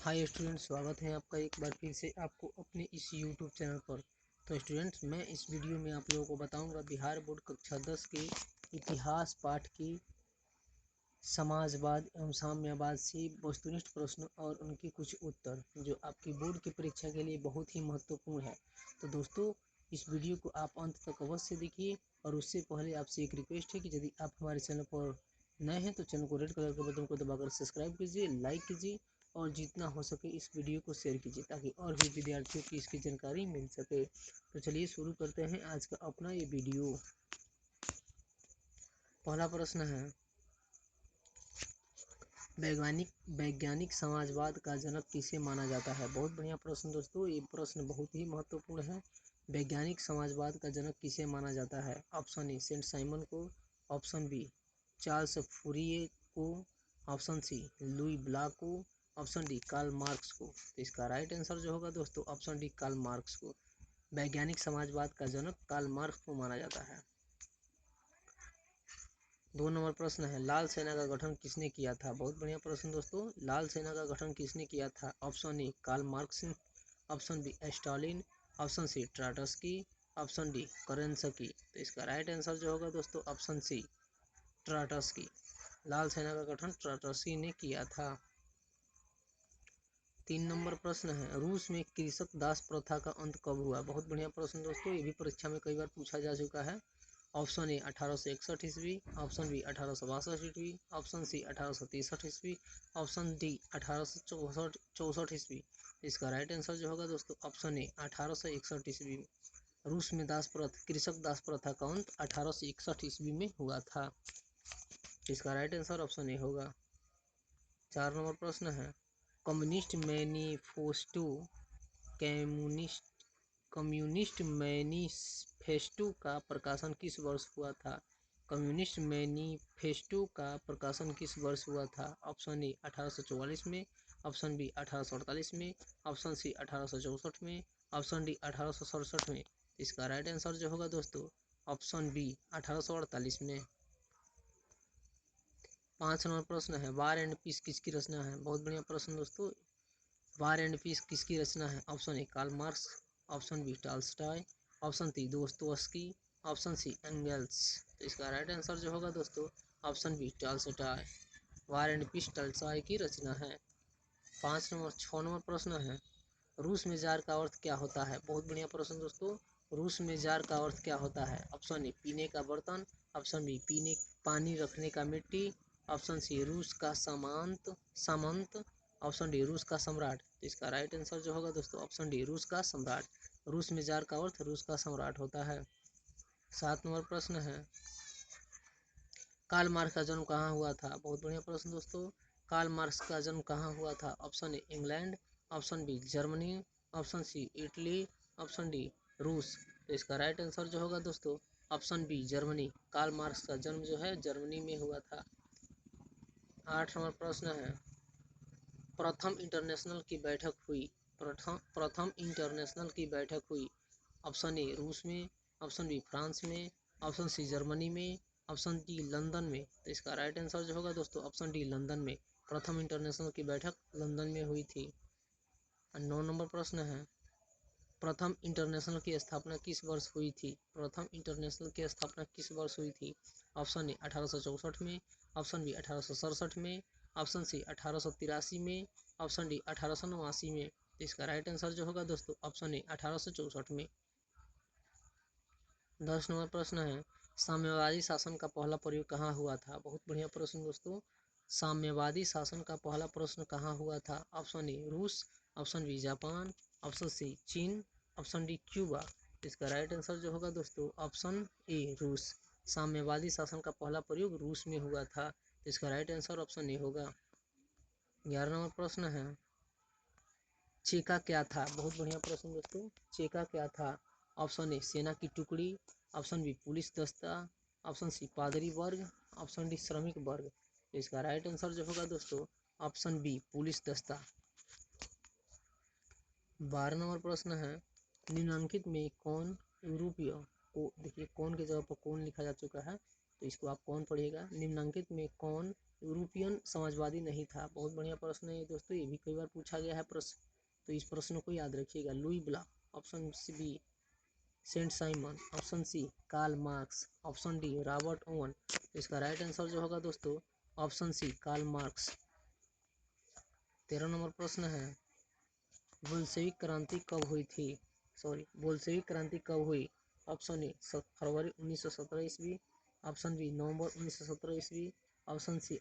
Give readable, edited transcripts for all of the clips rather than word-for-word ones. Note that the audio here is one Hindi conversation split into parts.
हाय स्टूडेंट, स्वागत है आपका एक बार फिर से आपको अपने इस यूट्यूब चैनल पर। तो स्टूडेंट्स, मैं इस वीडियो में आप लोगों को बताऊंगा बिहार बोर्ड कक्षा 10 के इतिहास पाठ की समाजवाद एवं साम्यवाद से वस्तुनिष्ठ प्रश्न और उनके कुछ उत्तर, जो आपकी बोर्ड की परीक्षा के लिए बहुत ही महत्वपूर्ण है। तो दोस्तों, इस वीडियो को आप अंत तक अवश्य देखिए। और उससे पहले आपसे एक रिक्वेस्ट है कि यदि आप हमारे चैनल पर नए हैं तो चैनल को रेड कलर के बटन को दबाकर सब्सक्राइब कीजिए, लाइक कीजिए और जितना हो सके इस वीडियो को शेयर कीजिए ताकि और भी विद्यार्थियों की इसकी जानकारी मिल सके। तो चलिए शुरू करते हैं आज का अपना ये वीडियो। पहला प्रश्न है, वैज्ञानिक समाजवाद का जनक किसे माना जाता है। बहुत बढ़िया प्रश्न दोस्तों, ये प्रश्न बहुत ही महत्वपूर्ण है। वैज्ञानिक समाजवाद का जनक किसे माना जाता है। ऑप्शन ए सेंट साइमन को, ऑप्शन बी चार्ल्स फूरिये को, ऑप्शन सी लुई ब्लॉक को, ऑप्शन डी कार्ल मार्क्स को। तो इसका राइट आंसर जो होगा दोस्तों ऑप्शन डी कार्ल मार्क्स को। वैज्ञानिक समाजवाद का जनक कार्ल मार्क्स को माना जाता है। 2 नंबर प्रश्न है, लाल सेना का गठन किसने किया था। बहुत बढ़िया प्रश्न दोस्तों, लाल सेना का गठन किसने किया था। Option A Karl Marx, option B Stalin, option C Trotsky, option D Kerensky. तो इसका राइट आंसर जो होगा दोस्तों ऑप्शन सी ट्राटस्की। लाल सेना का गठन ट्राटस्की ने किया था। 3 नंबर प्रश्न है, रूस में कृषक दास प्रथा का अंत कब हुआ। बहुत बढ़िया प्रश्न दोस्तों, ये भी परीक्षा में कई बार पूछा जा चुका है। ऑप्शन ए 1861 ईस्वी, ऑप्शन बी 1862 ईस्वी, ऑप्शन सी 1863 ईस्वी, ऑप्शन डी 1864 ईस्वी। इसका राइट आंसर जो होगा दोस्तों ऑप्शन ए 1861 ईस्वी। रूस में कृषक दास प्रथा का अंत 1861 ईस्वी में हुआ था। इसका राइट आंसर ऑप्शन ए होगा। 4 नंबर प्रश्न है, कम्युनिस्ट मैनिफेस्टो कम्युनिस्ट मैनिफेस्टो का प्रकाशन किस वर्ष हुआ था। कम्युनिस्ट मैनिफेस्टो का प्रकाशन किस वर्ष हुआ था। ऑप्शन ए 1844 में, ऑप्शन बी 1848 में, ऑप्शन सी 1864 में, ऑप्शन डी 1867 में। इसका राइट आंसर जो होगा दोस्तों ऑप्शन बी 1848 में। 5 नंबर प्रश्न है, वार एंड पीस किसकी रचना है। बहुत बढ़िया प्रश्न दोस्तों, वार एंड पीस किसकी रचना है। Option A Karl Marx, option B Tolstoy, option C Dostoevsky, option C Engels. तो इसका राइट आंसर जो होगा दोस्तों option B Tolstoy. War and peace Tolstoy की रचना है। 6 नंबर प्रश्न है, रूस में जार का अर्थ क्या होता है। बहुत बढ़िया प्रश्न दोस्तों, रूस में जार का अर्थ क्या होता है। ऑप्शन ए पीने का बर्तन, ऑप्शन बी पीने पानी रखने का मिट्टी, ऑप्शन सी रूस का सामंत, ऑप्शन डी रूस का सम्राट। तो इसका राइट आंसर जो होगा दोस्तों ऑप्शन डी रूस का सम्राट। रूस में जार का अर्थ रूस का सम्राट होता है। 7 नंबर प्रश्न है, कार्ल मार्क्स का जन्म कहाँ हुआ था। बहुत बढ़िया प्रश्न दोस्तों, कार्ल मार्क्स का जन्म कहाँ हुआ था। Option A England, option B Germany, option C Italy, option D रूस। तो इसका राइट आंसर जो होगा दोस्तों option B Germany. Karl Marx का जन्म जो है जर्मनी में हुआ था। 8 नंबर प्रश्न है, प्रथम इंटरनेशनल की बैठक हुई। प्रथम इंटरनेशनल की बैठक हुई। ऑप्शन ए रूस में, ऑप्शन बी फ्रांस में, ऑप्शन सी जर्मनी में, ऑप्शन डी लंदन में। तो इसका राइट आंसर जो होगा दोस्तों ऑप्शन डी लंदन में। प्रथम इंटरनेशनल की बैठक लंदन में हुई थी। 9 नंबर प्रश्न है, प्रथम इंटरनेशनल की स्थापना किस वर्ष हुई थी। प्रथम इंटरनेशनल की स्थापना किस वर्ष हुई थी। ऑप्शन ए 1864 में, ऑप्शन बी 1867 में, ऑप्शन सी 1883 में, ऑप्शन डी 1889 में। तो इसका राइट आंसर जो होगा दोस्तों ऑप्शन ए 1864 में। 10 नंबर प्रश्न है, साम्यवादी शासन का पहला प्रयोग कहाँ हुआ था। बहुत बढ़िया प्रश्न दोस्तों, साम्यवादी शासन का पहला प्रश्न कहाँ हुआ था। ऑप्शन ए रूस, option B Japan, option C चीन, ऑप्शन डी क्यूबा। इसका राइट आंसर जो होगा दोस्तों ऑप्शन ए रूस। साम्यवादी शासन का पहला प्रयोग रूस में हुआ था। इसका राइट आंसर ऑप्शन ए होगा। 11 नंबर प्रश्न है, चेका क्या था। बहुत बढ़िया प्रश्न दोस्तों, चेका क्या था। ऑप्शन ए सेना की टुकड़ी, ऑप्शन बी पुलिस दस्ता, ऑप्शन सी पादरी वर्ग, ऑप्शन डी श्रमिक वर्ग। इसका राइट आंसर जो होगा दोस्तों ऑप्शन बी पुलिस दस्ता। 12 नंबर प्रश्न है, निम्नलिखित में कौन यूरोपीय को, देखिए कौन की जगह पर कौन लिखा जा चुका है तो इसको आप कौन पढ़िएगा। निम्नलिखित में कौन यूरोपियन समाजवादी नहीं था। बहुत बढ़िया प्रश्न है दोस्तों, ये भी कई बार पूछा गया है प्रश्न, तो इस प्रश्न को याद रखिएगा। Louis Blanc, option B Saint Simon, option C Karl Marx, option D Robert Owen. तो इसका राइट आंसर जो होगा दोस्तों option C Karl Marx. 13 number प्रश्न है, बोल्शेविक क्रांति कब हुई थी? बोल्शेविक क्रांति कब हुई? ऑप्शन ए फरवरी 1917 ईस्वी, ऑप्शन बी नवंबर 1917 ईस्वी, ऑप्शन सी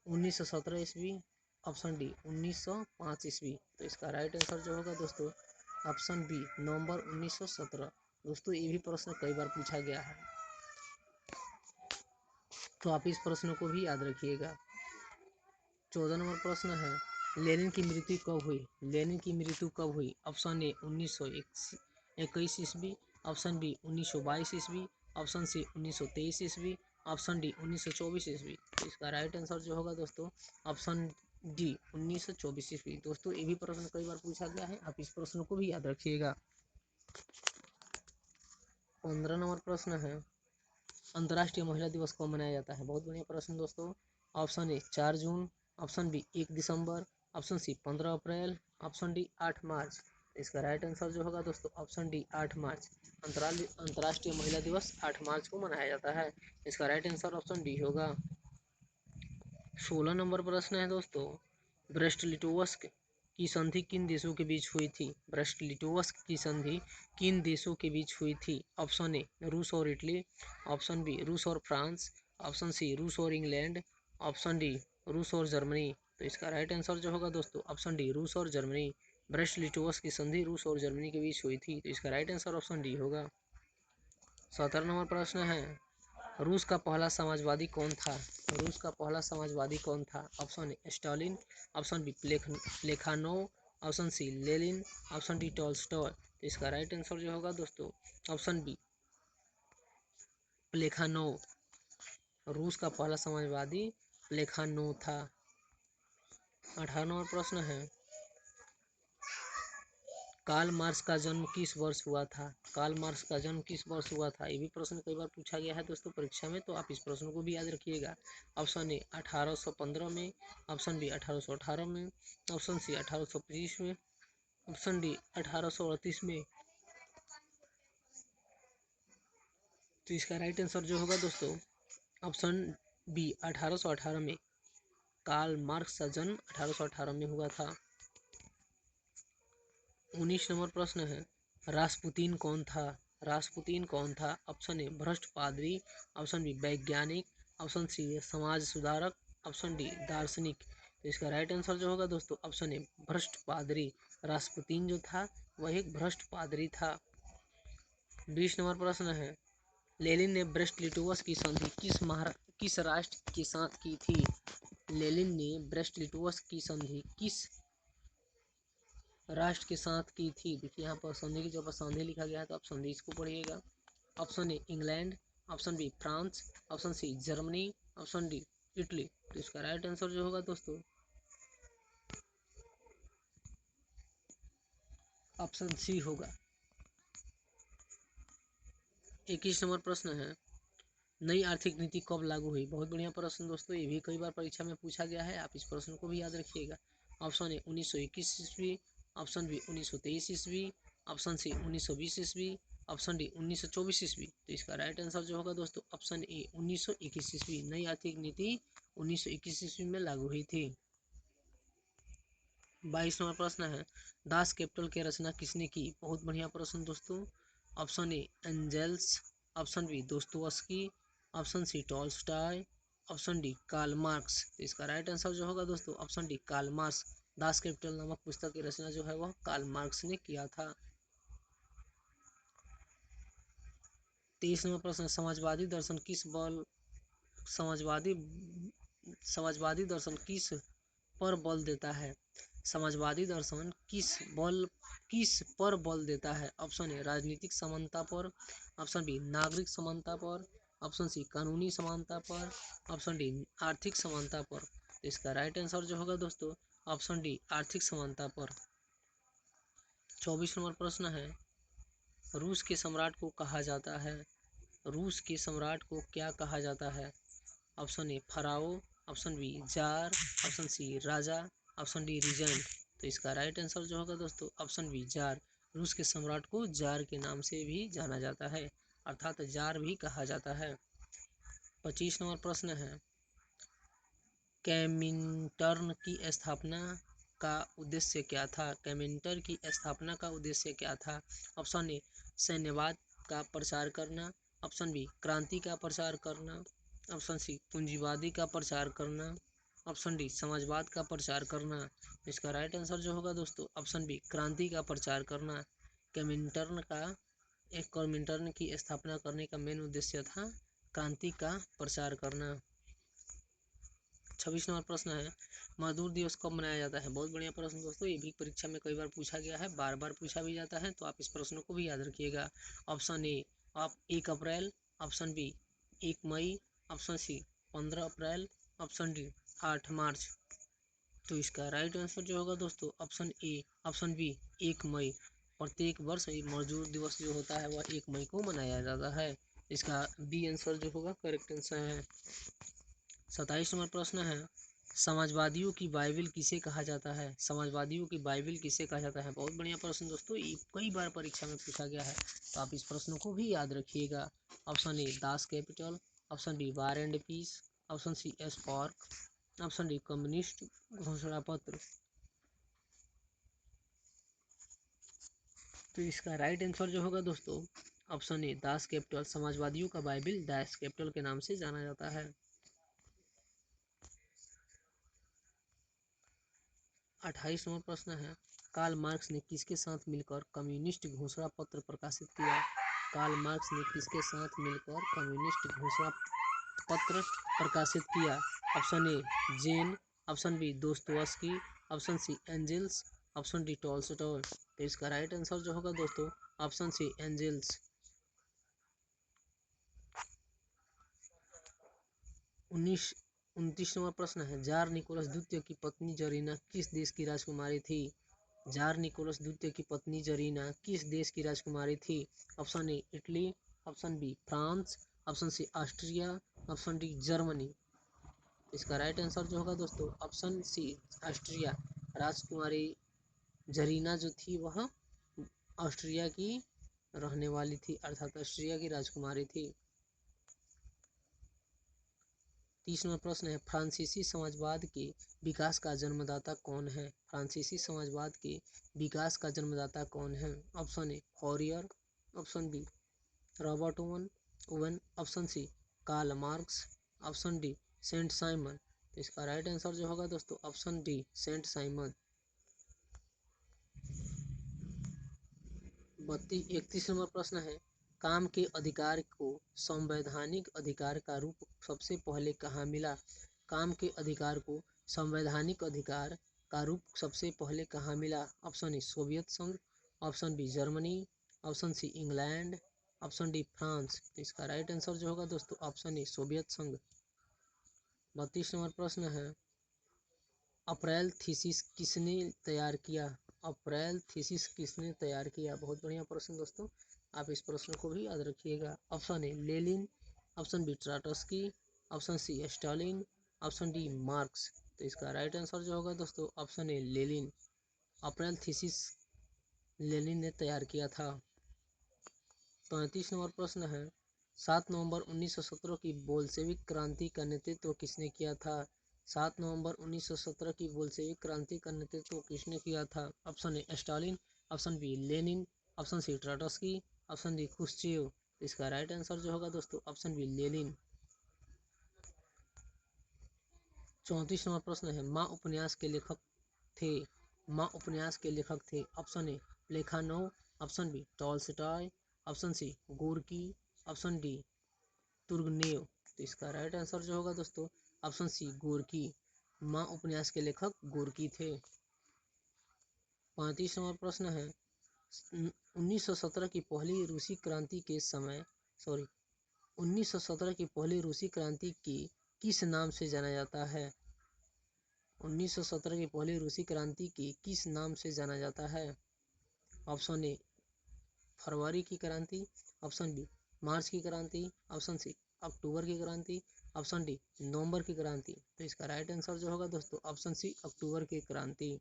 1917 ईस्वी, ऑप्शन डी 1905 ईस्वी। तो इसका राइट आंसर जो होगा दोस्तों ऑप्शन बी नवंबर 1917। दोस्तों ये भी प्रश्न कई बार पूछा गया है, तो आप इस प्रश्न को भी याद रखिएगा। 14 नंबर प्रश्न है, लेनिन की मृत्यु कब हुई? लेनिन की मृत्यु कब हुई? ऑप्शन ए 1921 ईस्वी, ऑप्शन बी 1922 ईस्वी, ऑप्शन सी 1923 ईस्वी, ऑप्शन डी 1924 ईस्वी। तो इसका राइट आंसर जो होगा दोस्तों ऑप्शन डी 1924 ईस्वी। दोस्तों ये भी प्रश्न कई बार पूछा गया है, आप इस प्रश्न को भी याद रखिएगा। 15 नंबर प्रश्न है, अंतर्राष्ट्रीय महिला दिवस कब मनाया जाता है? बहुत बढ़िया प्रश्न दोस्तों। ऑप्शन ए 4 जून, ऑप्शन बी 1 दिसंबर, ऑप्शन सी 15 अप्रैल, ऑप्शन डी 8 मार्च। इसका राइट आंसर जो होगा दोस्तों ऑप्शन डी 8 मार्च। अंतर्राष्ट्रीय महिला दिवस 8 मार्च को मनाया जाता है। इसका राइट आंसर ऑप्शन डी होगा। 16 नंबर प्रश्न है दोस्तों, ब्रेस्ट लिटोवस्क की संधि किन देशों के बीच हुई थी? ब्रेस्ट लिटोवस्क की संधि किन देशों के बीच हुई थी? ऑप्शन ए रूस और इटली, ऑप्शन बी रूस और फ्रांस, ऑप्शन सी रूस और इंग्लैंड, ऑप्शन डी रूस और जर्मनी। तो इसका राइट आंसर जो होगा दोस्तों ऑप्शन डी रूस और जर्मनी। ब्रेस्ट लिटोवस्क की संधि रूस और जर्मनी के बीच हुई थी, तो इसका राइट आंसर ऑप्शन डी होगा। 17 नंबर प्रश्न है, रूस का पहला समाजवादी कौन था? रूस का पहला समाजवादी कौन था? Option A Stalin, option B Plekhanov, option C Lenin, option D Tolstoy. तो इसका राइट आंसर जो होगा दोस्तों ऑप्शन बी प्लेखानोव। रूस का पहला समाजवादी प्लेखानोव था। 18 नंबर प्रश्न है, कार्ल मार्क्स का जन्म किस वर्ष हुआ था? कार्ल मार्क्स का जन्म किस वर्ष हुआ था? ये भी प्रश्न कई बार पूछा गया है दोस्तों परीक्षा में, तो आप इस प्रश्न को भी याद रखिएगा। ऑप्शन ए 1815 में, ऑप्शन बी 1818 में, ऑप्शन सी 1825 में, ऑप्शन डी 1838 में। तो इसका राइट आंसर जो होगा दोस्तों ऑप्शन बी 1818 में। कार्ल मार्क्स का जन्म 1818 में हुआ था। 19 नंबर प्रश्न है, रासपुतीन कौन था? रासपुतीन कौन था? ऑप्शन ए भ्रष्ट पादरी, ऑप्शन बी वैज्ञानिक, ऑप्शन सी समाज सुधारक, ऑप्शन डी दार्शनिक। तो इसका राइट आंसर जो होगा दोस्तों ऑप्शन ए भ्रष्ट पादरी। रासपुतीन जो था वह एक भ्रष्ट पादरी था। 20 नंबर प्रश्न है, लेनिन ने ब्रेस्ट लिटोवस की संधि किस राष्ट्र के साथ की थी? लेनिन ने ब्रेस्ट लिटोवस की संधि किस राष्ट्र के साथ की थी? देखिए यहाँ पर संधि की जगह पर संधि लिखा गया है, तो आप संधि इसको पढ़िएगा। Option A England, option B France, option C Germany, option D Italy. तो इसका राइट आंसर जो होगा दोस्तों ऑप्शन सी होगा। 21 नंबर प्रश्न है, नई आर्थिक नीति कब लागू हुई? बहुत बढ़िया प्रश्न दोस्तों, ये भी कई बार परीक्षा में पूछा गया है, आप इस प्रश्न को भी याद रखिएगा। ऑप्शन ए 1921 ईस्वी, ऑप्शन बी 1923 ईस्वी, ऑप्शन सी 1920 ईस्वी, ऑप्शन डी 1924 ईस्वी। तो इसका राइट आंसर जो होगा दोस्तों ऑप्शन ए 1921 ईस्वी। नई आर्थिक नीति 1921 ईस्वी में लागू हुई थी। 22 नंबर प्रश्न है, दास कैपिटल की रचना किसने की? बहुत बढ़िया प्रश्न दोस्तों। Option A Engels, option B Dostoevsky, option C Tolstoy, option D Karl Marx. तो इसका राइट आंसर जो होगा दोस्तों option D Karl Marx. Das Kapital नामक पुस्तक की रचना जो है वह कार्ल मार्क्स ने किया था। 23 नंबर प्रश्न, समाजवादी समाजवादी दर्शन किस पर बल देता है? समाजवादी दर्शन किस पर बल देता है? ऑप्शन ए राजनीतिक समानता पर, ऑप्शन बी नागरिक समानता पर, ऑप्शन सी कानूनी समानता पर, ऑप्शन डी आर्थिक समानता पर। तो इसका राइट आंसर जो होगा दोस्तों ऑप्शन डी आर्थिक समानता पर। 24 नंबर प्रश्न है, रूस के सम्राट को कहा जाता है? रूस के सम्राट को क्या कहा जाता है? Option A pharaoh, option B tsar, option C राजा, ऑप्शन डी रीजेंट। तो इसका राइट आंसर जो होगा दोस्तों ऑप्शन बी जार। रूस के सम्राट को जार के नाम से भी जाना जाता है, अर्थात जार भी कहा जाता है। 25 नंबर प्रश्न है, कैमिंटर्न की स्थापना का उद्देश्य क्या था? कैमिंटर की स्थापना का उद्देश्य क्या था? ऑप्शन ए सैन्यवाद का प्रचार करना, ऑप्शन बी क्रांति का प्रचार करना, ऑप्शन सी पूंजीवादी का प्रचार करना, ऑप्शन डी समाजवाद का प्रचार करना। इसका राइट आंसर जो होगा दोस्तों ऑप्शन बी क्रांति का प्रचार करना। कैमिंटर्न की स्थापना करने का मेन उद्देश्य था क्रांति का प्रचार करना। 26 नंबर प्रश्न है, मजदूर दिवस कब मनाया जाता है? बहुत बढ़िया प्रश्न दोस्तों, ये भी परीक्षा में कई बार पूछा गया है, बार बार पूछा भी जाता है, तो आप इस प्रश्न को भी याद रखिएगा। ऑप्शन ए आप 1 अप्रैल, ऑप्शन बी 1 मई, ऑप्शन सी 15 अप्रैल, ऑप्शन डी 8 मार्च। तो इसका राइट आंसर जो होगा दोस्तों ऑप्शन ए, ऑप्शन बी 1 मई। प्रत्येक वर्ष मजदूर दिवस जो होता है वह 1 मई को मनाया जाता है। इसका बी आंसर जो होगा करेक्ट आंसर है। 27 नंबर प्रश्न है, समाजवादियों की बाइबिल किसे कहा जाता है? समाजवादियों की बाइबिल किसे कहा जाता है? बहुत बढ़िया प्रश्न दोस्तों, ये कई बार परीक्षा में पूछा गया है, तो आप इस प्रश्न को भी याद रखिएगा। Option A Das Kapital, option B war and peace, option C एस्पार्क, ऑप्शन डी कम्युनिस्ट घोषणा पत्र। तो इसका राइट आंसर जो होगा दोस्तों ऑप्शन ए दास कैपिटल। समाजवादियों का बाइबिल दास कैपिटल के नाम से जाना जाता है। 28 नंबर प्रश्न है, कार्ल मार्क्स ने किसके साथ मिलकर कम्युनिस्ट घोषणा पत्र प्रकाशित किया? कार्ल मार्क्स ने किसके साथ मिलकर कम्युनिस्ट घोषणा पत्र प्रकाशित किया? ऑप्शन ए जेन, option B Dostoevsky, option C Engels, option D Tolstoy. तो इसका राइट आंसर जो होगा दोस्तों ऑप्शन सी एंजल्स। 29 नंबर प्रश्न है, जार निकोलस द्वितीय की पत्नी जरीना किस देश की राजकुमारी थी? जार निकोलस द्वितीय की पत्नी जरीना किस देश की राजकुमारी थी? Option A Italy, option B France, option C Austria, option D Germany. इसका राइट आंसर जो होगा दोस्तों ऑप्शन सी ऑस्ट्रिया। राजकुमारी जरीना जो थी वह ऑस्ट्रिया की रहने वाली थी, अर्थात ऑस्ट्रिया की राजकुमारी थी। 30 नंबर प्रश्न है, फ्रांसीसी समाजवाद के विकास का जन्मदाता कौन है? फ्रांसीसी समाजवाद के विकास का जन्मदाता कौन है? Option A Fourier, option B Robert Owen, option C Karl Marx, option D Saint Simon. तो इसका राइट आंसर जो होगा दोस्तों option D Saint Simon. 31 number प्रश्न है, काम के अधिकार को संवैधानिक अधिकार का रूप सबसे पहले कहाँ मिला? काम के अधिकार को संवैधानिक अधिकार का रूप सबसे पहले कहाँ मिला? ऑप्शन ए सोवियत संघ, option B Germany, option C England, option D France. तो इसका राइट आंसर जो होगा दोस्तों ऑप्शन ए सोवियत संघ। 32 नंबर प्रश्न है, अप्रैल थीसिस किसने तैयार किया? अप्रैल थीसिस किसने तैयार किया? बहुत बढ़िया प्रश्न दोस्तों, आप इस प्रश्न को भी याद रखिएगा। Option A Lenin, option B Trotsky, option C Stalin, option D Marx. तो इसका राइट आंसर जो होगा दोस्तों option A Lenin. April thesis Lenin ने तैयार किया था। 35 नंबर प्रश्न है, 7 नवंबर 1917 की बोल्शेविक क्रांति का नेतृत्व किसने किया था? 7 नवंबर 1917 की बोल्शेविक क्रांति का नेतृत्व किसने किया था? Option A Stalin, option B Lenin, option C Trotsky, option D Khrushchev. इसका राइट आंसर जो होगा दोस्तों ऑप्शन बी लेनिन। 34 नंबर प्रश्न है, माँ उपन्यास के लेखक थे? माँ उपन्यास के लेखक थे? Option A Plekhanov, option B Tolstoy, option C Gorky, option D Turgenev. तो इसका राइट आंसर जो होगा दोस्तों ऑप्शन सी गोरकी। माँ उपन्यास के लेखक गोरकी थे। 35 नंबर प्रश्न है, 1917 की पहली रूसी क्रांति के समय 1917 की पहली रूसी क्रांति की किस नाम से जाना जाता है? 1917 की पहली रूसी क्रांति की किस नाम से जाना जाता है? ऑप्शन ए फरवरी की क्रांति, ऑप्शन बी मार्च की क्रांति, ऑप्शन सी अक्टूबर की क्रांति, ऑप्शन डी नवंबर की क्रांति। तो इसका राइट आंसर जो होगा दोस्तों ऑप्शन सी अक्टूबर की क्रांति।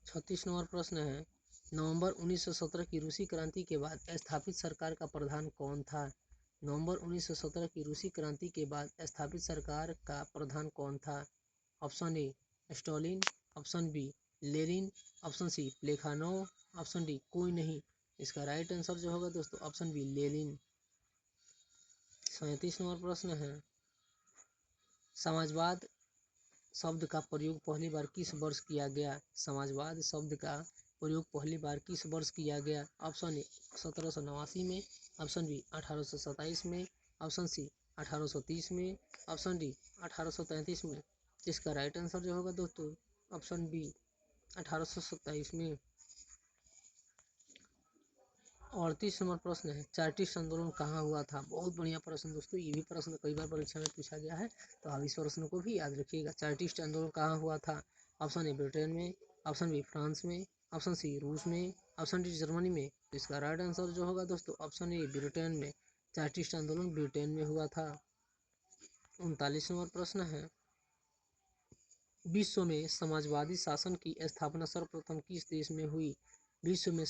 36 नंबर प्रश्न है, नवंबर 1917 की रूसी क्रांति के बाद स्थापित सरकार का प्रधान कौन था? नवंबर 1917 की रूसी क्रांति के बाद स्थापित सरकार का प्रधान कौन था? Option A Stalin, option B Lenin, option C Plekhanov, option D कोई नहीं। इसका राइट आंसर जो होगा दोस्तों ऑप्शन बी लेनिन। 37 नंबर प्रश्न है, समाजवाद शब्द का प्रयोग पहली बार किस वर्ष किया गया? समाजवाद शब्द का प्रयोग पहली बार किस वर्ष किया गया? ऑप्शन ए 1789 में, ऑप्शन बी 1827 में, ऑप्शन सी 1830 में, ऑप्शन डी 1833 में। इसका राइट आंसर जो होगा दोस्तों ऑप्शन बी 1827 में। 38 नंबर प्रश्न है, चार्टिस्ट आंदोलन कहाँ हुआ था? बहुत बढ़िया प्रश्न दोस्तों, ये भी प्रश्न कई बार परीक्षा में पूछा गया है, तो आप इस प्रश्न को भी याद रखिएगा। चार्टिस्ट आंदोलन कहाँ हुआ था? ऑप्शन ए ब्रिटेन में, ऑप्शन बी फ्रांस में, ऑप्शन सी रूस में, ऑप्शन डी जर्मनी में। तो इसका राइट आंसर जो होगा दोस्तों ऑप्शन ए ब्रिटेन में। चार्टिस्ट आंदोलन ब्रिटेन में हुआ था। 39 नंबर प्रश्न है, विश्व में समाजवादी शासन की स्थापना सर्वप्रथम किस देश में हुई? विश्व में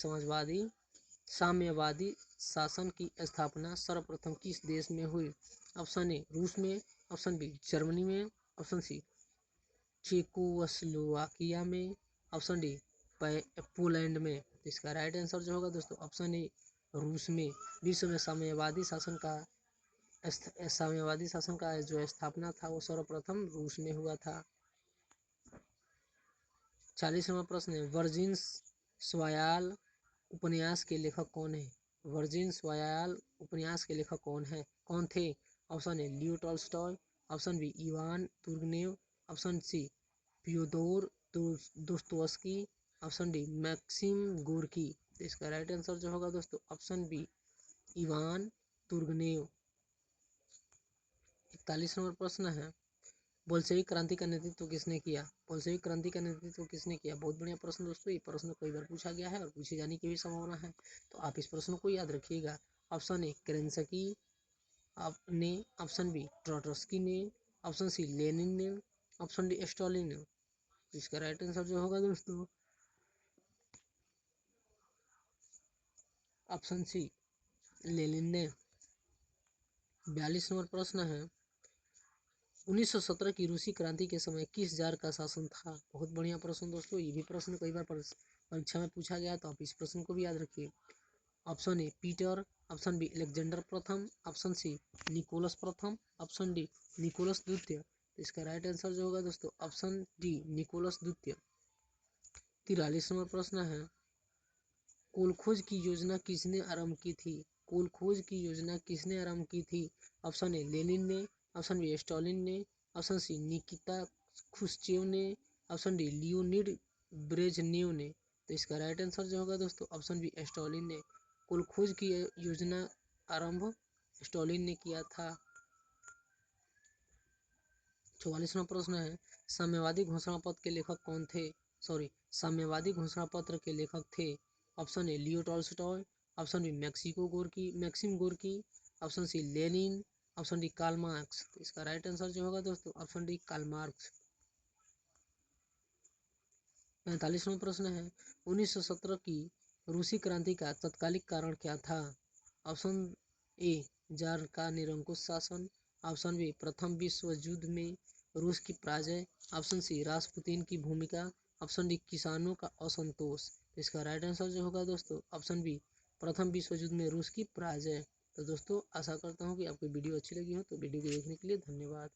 साम्यवादी शासन की स्थापना सर्वप्रथम किस देश में हुई? ऑप्शन ए रूस में, ऑप्शन बी जर्मनी में, ऑप्शन सी चेकोस्लोवाकिया में, ऑप्शन डी पोलैंड में। तो इसका राइट आंसर जो होगा दोस्तों ऑप्शन ए रूस में। विश्व में साम्यवादी शासन का जो स्थापना था वो सर्वप्रथम रूस में हुआ था। 40 नंबर प्रश्न है, वर्जिन्स स्वायाल उपन्यास के लेखक कौन है? वर्जिन्स वायाल उपन्यास के लेखक कौन थे? Option A Leo Tolstoy, option B Ivan Turgenev, option C Fyodor Dostoevsky, option D Maxim Gorky. तो इसका राइट आंसर जो होगा दोस्तों option B Ivan Turgenev. 41 number प्रश्न है, बोल्शेविक क्रांति का नेतृत्व किसने किया? बोल्शेविक क्रांति का नेतृत्व किसने किया? बहुत बढ़िया प्रश्न दोस्तों, ये प्रश्न कई बार पूछा गया है और पूछे जाने की भी संभावना है, तो आप इस प्रश्न को याद रखिएगा। ऑप्शन ए केरेंस्की ने, ऑप्शन बी ट्रोट्स्की ने, ऑप्शन सी लेनिन ने, ऑप्शन डी स्टालिन ने। इसका राइट आंसर जो होगा दोस्तों ऑप्शन सी लेनिन ने। 42 नंबर प्रश्न है, 1917 की रूसी क्रांति के समय किस जार का शासन था? बहुत बढ़िया प्रश्न दोस्तों, ये भी प्रश्न कई बार परीक्षा में पूछा गया, तो आप इस प्रश्न को भी याद रखिए। Option A Peter, option B Alexander प्रथम, ऑप्शन सी निकोलस प्रथम, ऑप्शन डी निकोलस द्वितीय। इसका राइट आंसर जो होगा दोस्तों ऑप्शन डी निकोलस द्वितीय। 43 नंबर प्रश्न है, कोल खोज की योजना किसने आरंभ की थी? कोल खोज की योजना किसने आरंभ की थी? ऑप्शन ए लेनिन ने, ऑप्शन बी स्टालिन ने, ऑप्शन सी निकिता खुश्चेव ने, ऑप्शन डी लियोनिड ब्रेजनेव ने। तो इसका राइट आंसर जो होगा दोस्तों ऑप्शन बी स्टालिन ने। कोल खोज की योजना आरंभ स्टालिन ने किया था। 44वां प्रश्न है, साम्यवादी घोषणा पत्र के लेखक कौन थे? साम्यवादी घोषणा पत्र के लेखक थे। Option A Leo Tolstoy, option B Maxim Gorky, option C Lenin, option D Karl Marx. तो इसका राइट आंसर जो होगा दोस्तों ऑप्शन डी कार्ल मार्क्स। 45वां प्रश्न है, 1917 की रूसी क्रांति का तत्कालिक कारण क्या था? ऑप्शन ए जार का निरंकुश शासन, ऑप्शन बी प्रथम विश्व युद्ध में रूस की पराजय, ऑप्शन सी रासपुतीन की भूमिका, ऑप्शन डी किसानों का असंतोष। इसका राइट आंसर जो होगा दोस्तों ऑप्शन बी प्रथम विश्व युद्ध में रूस की पराजय। तो दोस्तों आशा करता हूँ कि आपको वीडियो अच्छी लगी हो, तो वीडियो को देखने के लिए धन्यवाद।